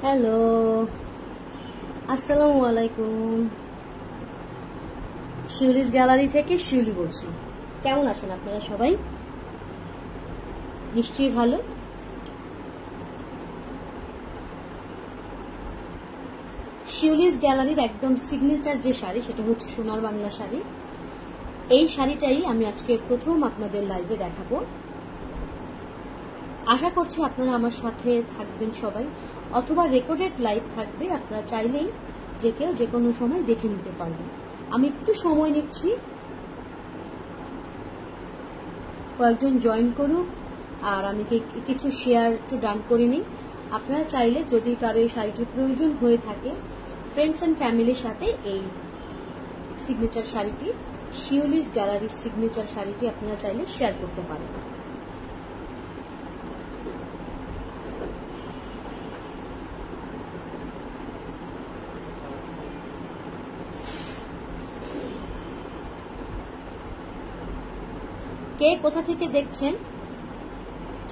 Hello, আসসালামু আলাইকুম। Shiuli's gallery থেকে শিউলি বলছি। কেমন আছেন আপনারা সবাই? নিশ্চয়ই ভালো। শিউলিস গ্যালারির একদম সিগনেচার যে শাড়ি, সেটা হচ্ছে সোনার বাংলা শাড়ি। এই শাড়িটাই আমি আজকে প্রথম আপনাদের লাইভে দেখাবো। আশা করছি আপনারা আমার সাথে থাকবেন সবাই, অথবা রেকর্ডেড লাইভ থাকবে, আপনারা চাইলেই যে কেউ যে কোনো সময় দেখে নিতে পারবেন। আমি একটু সময় নিচ্ছি, কয়েকজন জয়েন করুক, আর আমি কিছু শেয়ার একটু ডান করে নিই। আপনারা চাইলে যদি কারো এই শাড়িটির প্রয়োজন হয়ে থাকে, ফ্রেন্ডস অ্যান্ড ফ্যামিলির সাথে এই সিগনেচার শাড়িটি, শিউলিস গ্যালারির সিগনেচার শাড়িটি আপনারা চাইলে শেয়ার করতে পারেন। কে কোথা থেকে দেখছেন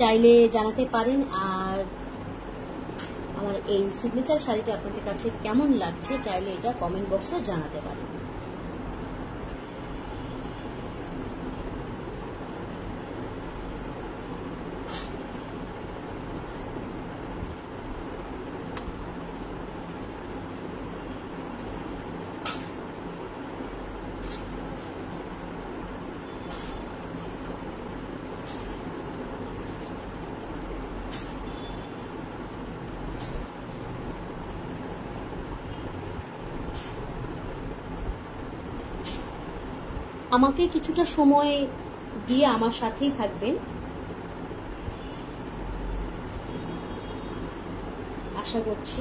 চাইলে জানাতে পারেন, আর আমার এই সিগনেচার শাড়িটা আপনাদের কাছে কেমন লাগছে চাইলে এটা কমেন্ট বক্সে জানাতে পারেন। আমাকে কিছুটা সময় দিয়ে আমার সাথেই থাকবেন, আশা করছি।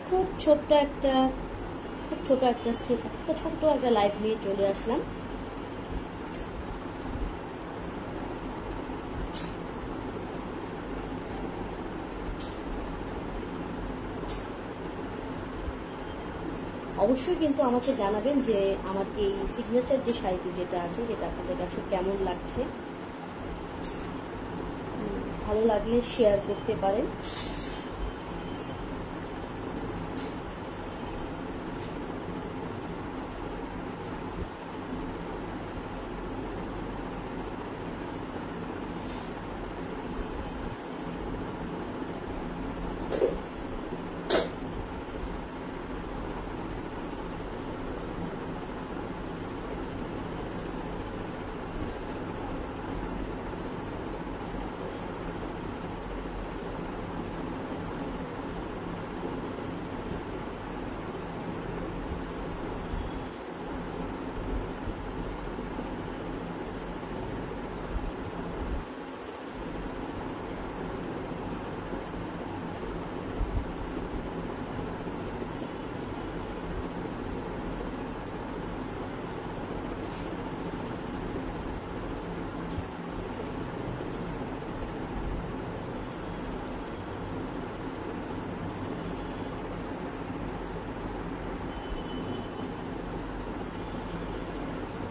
খুব ছোট্ট একটা লাইভ নিয়ে চলে আসলাম। অবশ্যই কিন্তু আমাকে জানাবেন যে আমার এই সিগনেচার যে শাড়িটি যেটা আছে সেটা আপনাদের কাছে কেমন লাগছে। ভালো লাগলে শেয়ার করতে পারেন।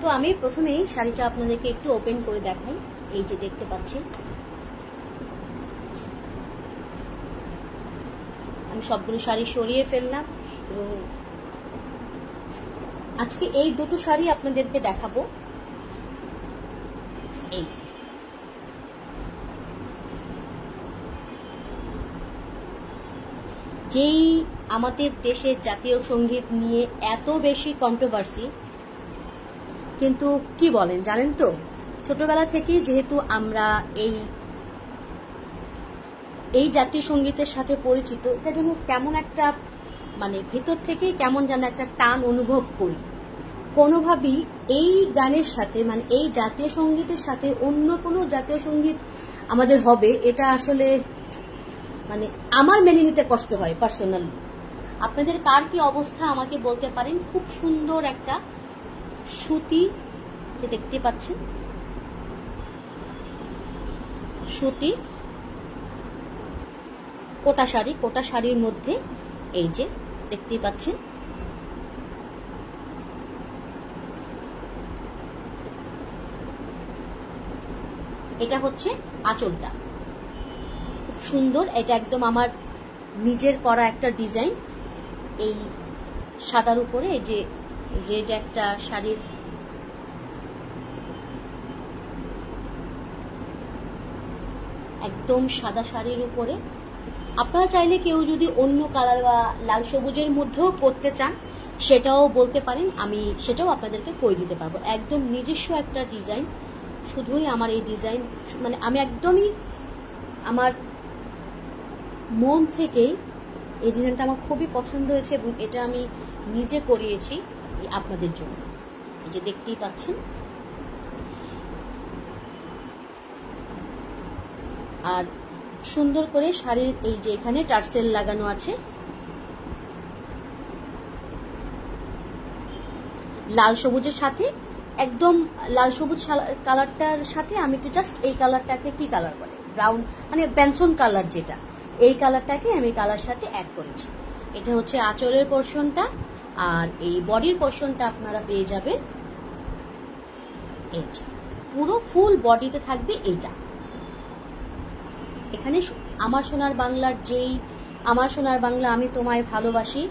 তো আমি প্রথমেই শাড়িটা আপনাদেরকে একটু ওপেন করে দেখাই। এই যে দেখতে পাচ্ছেন, আমি সবগুলো শাড়ি সরিয়ে ফেললাম এবং আজকে এই দুটো শাড়ি আপনাদেরকে দেখাবো। এই যে যেই আমাদের দেশের জাতীয় সঙ্গীত নিয়ে এত বেশি কন্ট্রোভার্সি, কিন্তু কি বলেন জানেন তো, ছোটবেলা থেকেই যেহেতু আমরা এই জাতীয় সঙ্গীতের সাথে পরিচিত, এটা যেন কেমন একটা মানে ভেতর থেকেই কেমন যেন একটা টান অনুভব করি। কোনোভাবেই এই গানের সাথে মানে এই জাতীয় সঙ্গীতের সাথে অন্য কোনো জাতীয় সঙ্গীত আমাদের হবে, এটা আসলে মানে আমার মেনে নিতে কষ্ট হয় পার্সোনালি। আপনাদের কার কি অবস্থা আমাকে বলতে পারেন। খুব সুন্দর একটা সুতি যে দেখতে পাচ্ছেন, সুতি কোটা শাড়ি, কোটা শাড়ির মধ্যে এই যে দেখতেই পাচ্ছেন এটা হচ্ছে আঁচলটা, খুব সুন্দর। এটা একদম আমার নিজের করা একটা ডিজাইন। এই সাদার উপরে এই যে রেড একটা শাড়ির একদম সাদা শাড়ির উপরে আপনারা চাইলে কেউ যদি অন্য কালার বা লাল সবুজের মধ্যেও করতে চান সেটাও বলতে পারেন, আমি সেটাও আপনাদেরকে করে দিতে পারবো। একদম নিজস্ব একটা ডিজাইন, শুধুই আমার এই ডিজাইন মানে আমি একদমই আমার মন থেকেই এই ডিজাইনটা আমার খুবই পছন্দ হয়েছে এবং এটা আমি নিজে করিয়েছি আপনাদের জন্য। এই যে দেখতেই পাচ্ছেন। আর সুন্দর করে শাড়ির এই যে এখানে টার্সেল লাগানো আছে, লাল সবুজের সাথে, একদম লাল সবুজ কালারটার সাথে আমি একটু জাস্ট এই কালারটাকে কি কালার বলে, ব্রাউন মানে বেনসন কালার, যেটা এই কালারটাকে আমি কালার সাথে অ্যাড করেছি। এটা হচ্ছে আঁচলের পোরশনটা। আর এই বডির পোরশনটা আপনারা পেয়ে যাবেন এই যে পুরো ফুল বডিতে থাকবে এইটা। এখানে আমার সোনার বাংলার যেই আমার সোনার বাংলা আমি তোমায় ভালোবাসি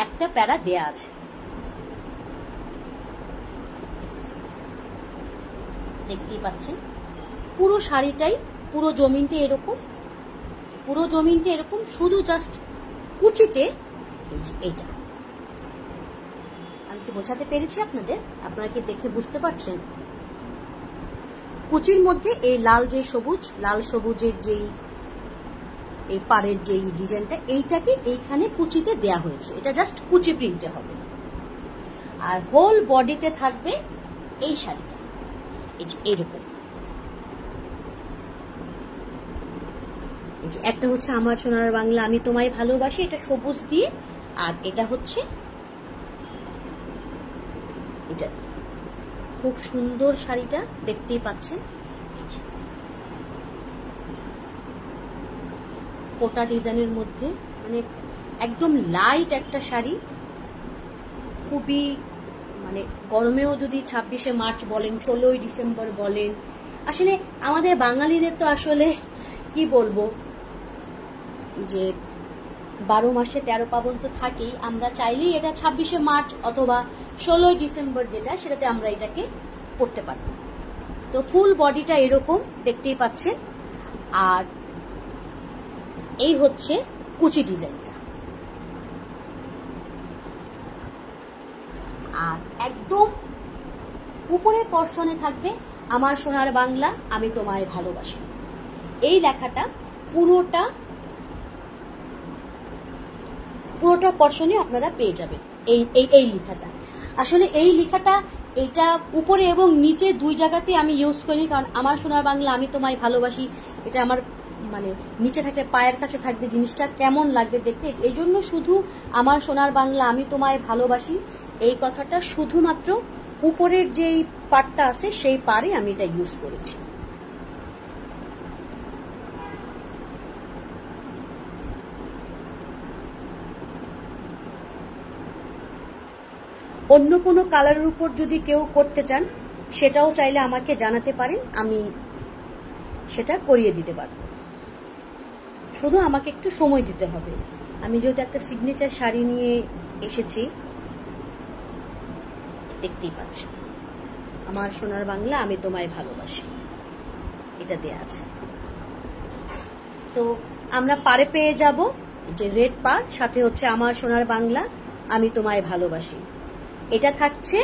একটা প্যারা দেয়া আছে, দেখতেই পাচ্ছেন। পুরো শাড়িটাই পুরো জমিনটা এরকম, পুরো জমিনটা এরকম, শুধু জাস্ট কুচিতে এইটা। আমি কি বোঝাতে পেরেছি আপনাদের? আপনারা কি দেখে বুঝতে পারছেন? কুচির মধ্যে এই লাল যে সবুজ, লাল সবুজের যেই এই পাড়ের যেই ডিজাইনটা, এইটাকে এইখানে কুচিতে দেয়া হয়েছে। এটা জাস্ট কুচি প্রিন্টে হবে। আর হোল বডিতে থাকবে এই শাড়িটা এই যে এরকম। একটা হচ্ছে আমার সোনার বাংলা আমি তোমায় ভালোবাসি, এটা সবুজ দিয়ে, আর এটা হচ্ছে এটা। খুব সুন্দর শাড়িটা, দেখতেই পাচ্ছেন। কোটা ডিজাইনের মধ্যে মানে একদম লাইট একটা শাড়ি, খুবই মানে গরমেও যদি 26শে মার্চ বলেন, 16ই ডিসেম্বর বলেন, আসলে আমাদের বাঙালিদের তো আসলে কি বলবো যে 12 মাসে 13 পার্বণ তো থাকেই। আমরা চাইলেই এটা 26শে মার্চ অথবা 16ই ডিসেম্বর যেটা, সেটাতে আমরা এটাকে পরতে পারব। তো ফুল বডিটা এরকম দেখতেই পাচ্ছেন। আর এই হচ্ছে কুচি ডিজাইনটা। আর একদম উপরের পর্শনে থাকবে আমার সোনার বাংলা আমি তোমায় ভালোবাসি, এই লেখাটা পুরোটা পর্শনে আপনারা পেয়ে যাবেন। এই লেখাটা আসলে এই লেখাটা এটা উপরে এবং নিচে দুই জায়গাতে আমি ইউজ করি, কারণ আমার সোনার বাংলা আমি তোমায় ভালোবাসি এটা আমার মানে নিচে থাকলে পায়ের কাছে থাকবে, জিনিসটা কেমন লাগবে দেখতে। এই জন্য শুধু আমার সোনার বাংলা আমি তোমায় ভালোবাসি এই কথাটা শুধুমাত্র উপরের যেই পার্টটা আছে সেই পারে আমি এটা ইউজ করেছি। অন্য কোনো কালারের উপর যদি কেউ করতে চান সেটাও চাইলে আমাকে জানাতে পারেন, আমি সেটা করিয়ে দিতে পারব। শুধু আমাকে একটু সময় দিতে হবে। আমি যেহেতু একটা সিগনেচার শাড়ি নিয়ে এসেছি, দেখতেই পাচ্ছি আমার সোনার বাংলা আমি তোমায় ভালোবাসি এটা দেয়া আছে। তো আমরা পারে পেয়ে যাব যে রেড পার, সাথে হচ্ছে আমার সোনার বাংলা আমি তোমায় ভালোবাসি। এটা থাকছে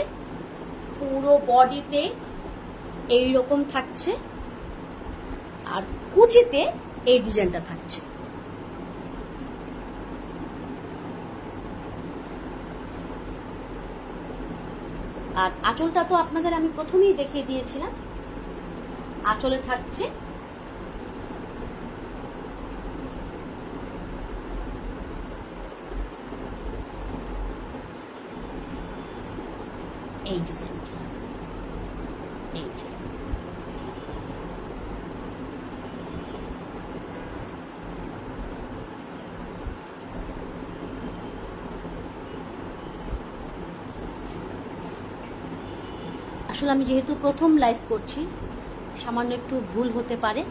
পুরো বডিতে এইরকম থাকছে, আর কুচিতে এই ডিজাইনটা থাকছে। আর আঁচলটা তো আপনাদের আমি প্রথমেই দেখিয়ে দিয়েছিলাম। আঁচলে থাকছে এই ডিজাইনটা, এই যে আসলে আমি যেহেতু প্রথম লাইভ করছি, সামান্য একটু ভুল হতে পারে,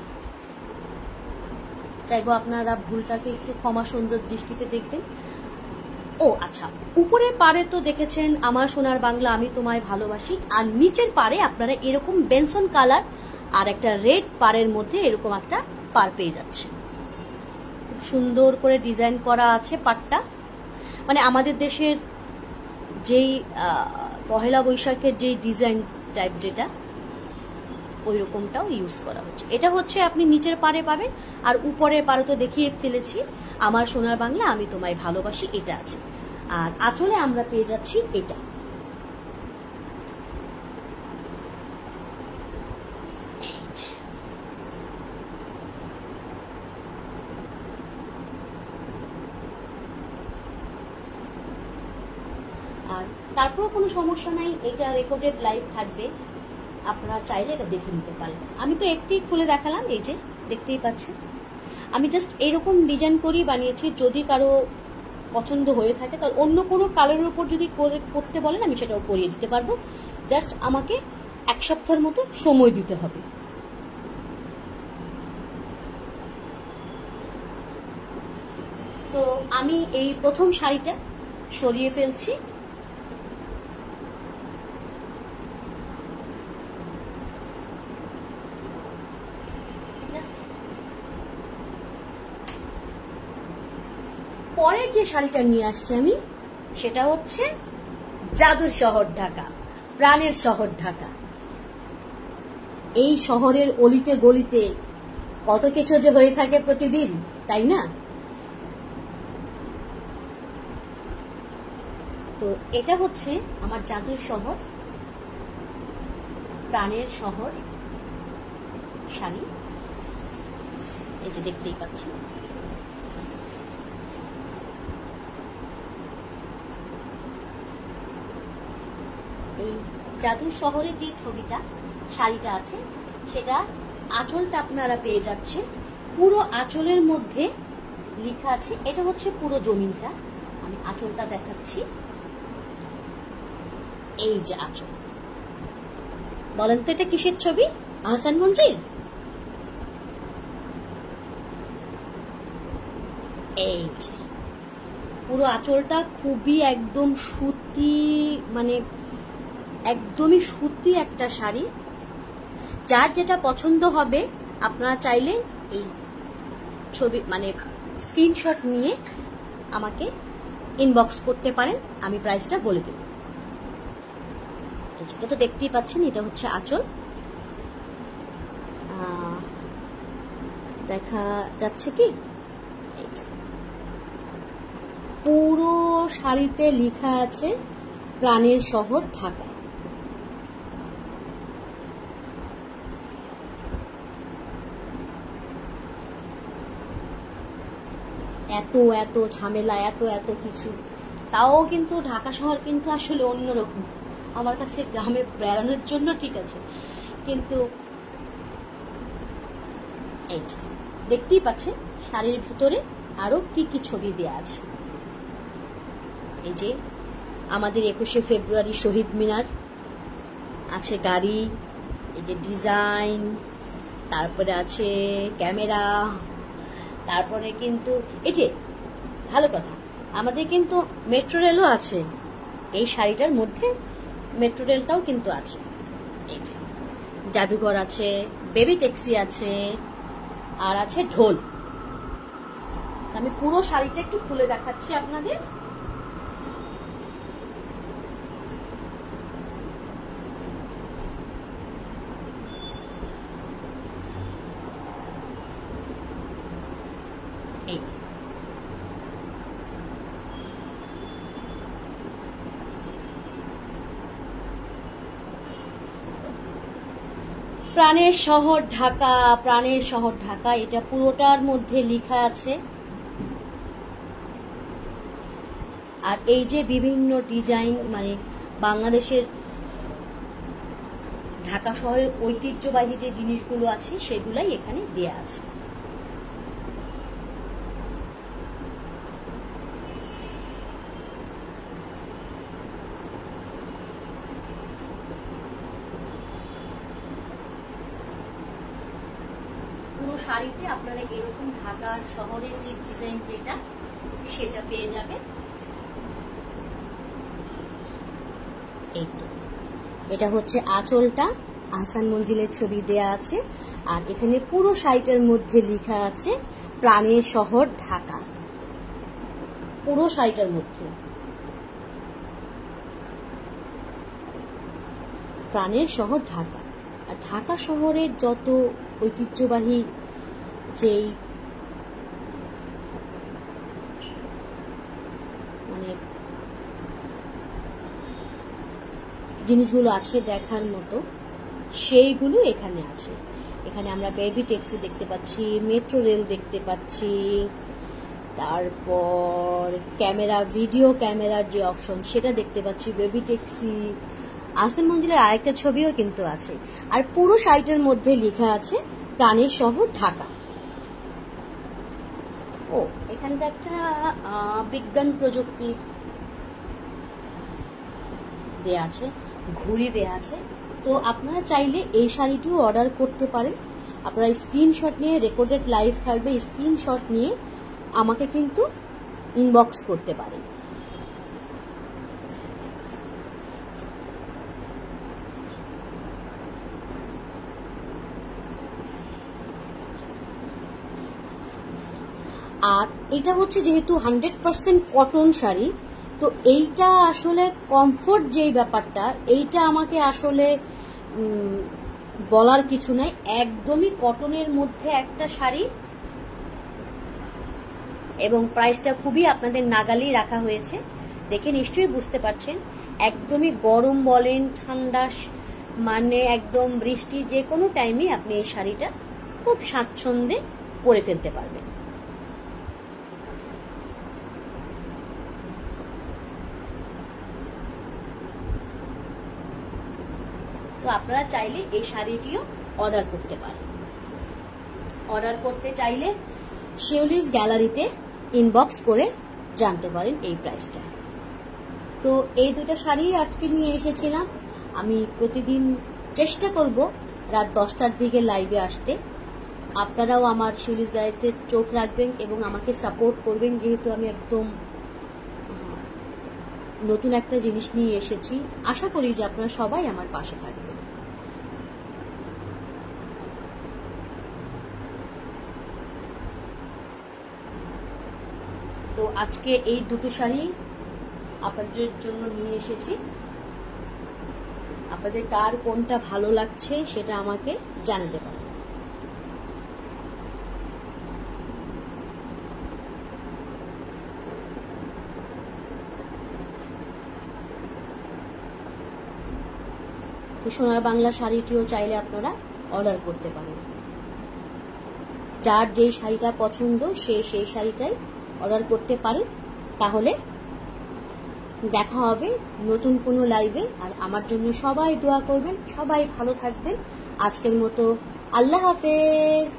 চাইবো আপনারা ভুলটাকে একটু ক্ষমা সুন্দর দৃষ্টিতে দেখবেন। ও আচ্ছা, উপরের পারে তো দেখেছেন আমার সোনার বাংলা আমি তোমায় ভালোবাসি, আর নিচের পারে আপনারা এরকম বেনসন কালার আর একটা রেড পারের মধ্যে এরকম একটা পার পেয়ে যাচ্ছে। খুব সুন্দর করে ডিজাইন করা আছে পাটটা, মানে আমাদের দেশের যেই পহেলা বৈশাখের যে ডিজাইন টাইপ যেটা ওই রকমটাও ইউজ করা হচ্ছে। এটা হচ্ছে আপনি নিচের পারে পাবেন, আর উপরের পারে তো দেখিয়ে ফেলেছি আমার সোনার বাংলা আমি তোমায় ভালোবাসি, এটা আছে। আর আঁচলে আমরা পেয়ে যাচ্ছি এটা। আর তারপরেও কোনো সমস্যা নাই, এটা রেকর্ডেড লাইভ থাকবে, আপনারা চাইলে এটা দেখে নিতে পারেন। আমি তো একটি খুলে দেখালাম, এই যে দেখতেই পাচ্ছেন। আমি জাস্ট এরকম ডিজাইন করেই বানিয়েছি, যদি কারো পছন্দ হয়ে থাকে তাহলে অন্য কোনো কালারের উপর যদি করতে বলেন আমি সেটাও করিয়ে দিতে পারবো, জাস্ট আমাকে 1 সপ্তাহের মতো সময় দিতে হবে। তো আমি এই প্রথম শাড়িটা সরিয়ে ফেলছি। পরের যে শাড়িটা নিয়ে আসছি আমি, সেটা হচ্ছে জাদুর শহর ঢাকা, প্রাণের শহর ঢাকা। এই শহরের অলিতে গলিতে কত কিছু যে হয়ে থাকে প্রতিদিন, তাই না? তো এটা হচ্ছে আমার জাদুর শহর, প্রাণের শহর শাড়ি, এই যে দেখতেই পাচ্ছি। এই জাদুর শহরের যে ছবিটা শাড়িটা আছে, সেটা আঁচলটা আপনারা পেয়ে যাচ্ছে। পুরো আঁচলের মধ্যে লেখা আছে, এটা হচ্ছে পুরো জমিনটা, আমি আঁচলটা দেখাচ্ছি। এই যে আঁচল, বলেন তো এটা কিসের ছবি? আহসান মঞ্জিল। এই যে পুরো আঁচলটা খুবই একদম সুতি, মানে একদমই সুতি একটা শাড়ি। যার যেটা পছন্দ হবে আপনারা চাইলে এই ছবি মানে স্ক্রিনশট নিয়ে আমাকে ইনবক্স করতে পারেন, আমি প্রাইসটা বলে দেব। এটা তো দেখতেই পাচ্ছেন, এটা হচ্ছে আঁচল, দেখা যাচ্ছে কি? পুরো শাড়িতে লেখা আছে প্রাণের শহর ঢাকা। এত এত ঝামেলা, এত এত কিছু, তাও কিন্তু ঢাকা শহর কিন্তু আসলে অন্যরকম। আমার কাছে গ্রামে বেড়ানোর জন্য ঠিক আছে, কিন্তু এই যে দেখতেই পাচ্ছেন শাড়ির ভিতরে আরো কি কি ছবি দেয়া আছে। এই যে আমাদের 21শে ফেব্রুয়ারি শহীদ মিনার আছে, গাড়ি, এই যে ডিজাইন, তারপরে আছে ক্যামেরা, তারপরে কিন্তু এই যে ভালো কথা আমাদের কিন্তু মেট্রো রেলও আছে। এই শাড়িটার মধ্যে মেট্রো রেলটাও কিন্তু আছে। এই যে জাদুঘর আছে, বেবি ট্যাক্সি আছে, আর আছে ঢোল। আমি পুরো শাড়িটা একটু খুলে দেখাচ্ছি আপনাদের। এই প্রাণের শহর ঢাকা, প্রাণের শহর ঢাকা, এটা পুরোটার মধ্যে লেখা আছে। আর এই যে বিভিন্ন ডিজাইন, মানে বাংলাদেশের ঢাকা শহরের ঐতিহ্যবাহী যে জিনিসগুলো আছে সেগুলাই এখানে দেয়া আছে। পুরো শাড়িতে আপনারা এরকম ঢাকার শহরের যে ডিজাইন যেটা সেটা পেয়ে যাবে। এই তো এটা হচ্ছে আঁচলটা, আহসান মঞ্জিলের ছবি দেয়া আছে, আর এখানে পুরো শাড়িটার মধ্যে লেখা আছে প্রাণের শহর ঢাকা। পুরো শাড়িটার মধ্যে প্রাণের শহর ঢাকা। আর ঢাকা শহরের যত ঐতিহ্যবাহী যেই মানে জিনিসগুলো আছে দেখার মতো, সেইগুলো এখানে আছে। এখানে আমরা বেবি ট্যাক্সি দেখতে পাচ্ছি, মেট্রো রেল দেখতে পাচ্ছি, তারপর ক্যামেরা, ভিডিও ক্যামেরার যে অপশন সেটা দেখতে পাচ্ছি, বেবি ট্যাক্সি, আহসান মঞ্জিলের আরেকটা ছবিও কিন্তু আছে। আর পুরো সাইটের মধ্যে লেখা আছে প্রাণের শহর ঢাকা। ও এখানটা একটা বিজ্ঞান প্রযুক্তির দেয়া আছে, ঘুড়ি দেয়া আছে। তো আপনারা চাইলে এই শাড়িটিও অর্ডার করতে পারেন। আপনারা স্ক্রিনশট নিয়ে, রেকর্ডেড লাইভ থাকবে, স্ক্রিনশট নিয়ে আমাকে কিন্তু ইনবক্স করতে পারেন। আর এটা হচ্ছে যেহেতু 100% কটন শাড়ি, তো এইটা আসলে কমফোর্ট যেই ব্যাপারটা, এইটা আমাকে আসলে বলার কিছু নাই। একদমই কটনের মধ্যে একটা শাড়ি, এবং প্রাইসটা খুবই আপনাদের নাগালেই রাখা হয়েছে, দেখে নিশ্চয়ই বুঝতে পারছেন। একদমই গরম বলেন, ঠান্ডা, মানে একদম বৃষ্টি, যে কোনো টাইমে আপনি এই শাড়িটা খুব স্বাচ্ছন্দ্যে পরে ফেলতে পারবেন। তো আপনারা চাইলে এই শাড়িটিও অর্ডার করতে পারেন। অর্ডার করতে চাইলে শিউলিস গ্যালারিতে ইনবক্স করে জানতে পারেন এই প্রাইসটা। তো এই দুটো শাড়ি আজকে নিয়ে এসেছিলাম। আমি প্রতিদিন চেষ্টা করব রাত 10টার দিকে লাইভে আসতে। আপনারাও আমার শিউলিস গ্যালারিতে চোখ রাখবেন এবং আমাকে সাপোর্ট করবেন, যেহেতু আমি একদম নতুন একটা জিনিস নিয়ে এসেছি। আশা করি যে আপনারা সবাই আমার পাশে থাকবেন। তো আজকে এই দুটো শাড়ি আপনাদের জন্য নিয়ে এসেছি। আপনাদের কার কোনটা ভালো লাগছে সেটা আমাকে জানাতে পারেন। সোনার বাংলা শাড়িটিও চাইলে আপনারা অর্ডার করতে পারেন। যার যেই শাড়িটা পছন্দ সে সেই শাড়িটাই অর্ডার করতে পারেন। তাহলে দেখা হবে নতুন কোনো লাইভে। আর আমার জন্য সবাই দোয়া করবেন, সবাই ভালো থাকবেন। আজকের মতো আল্লাহ হাফেজ।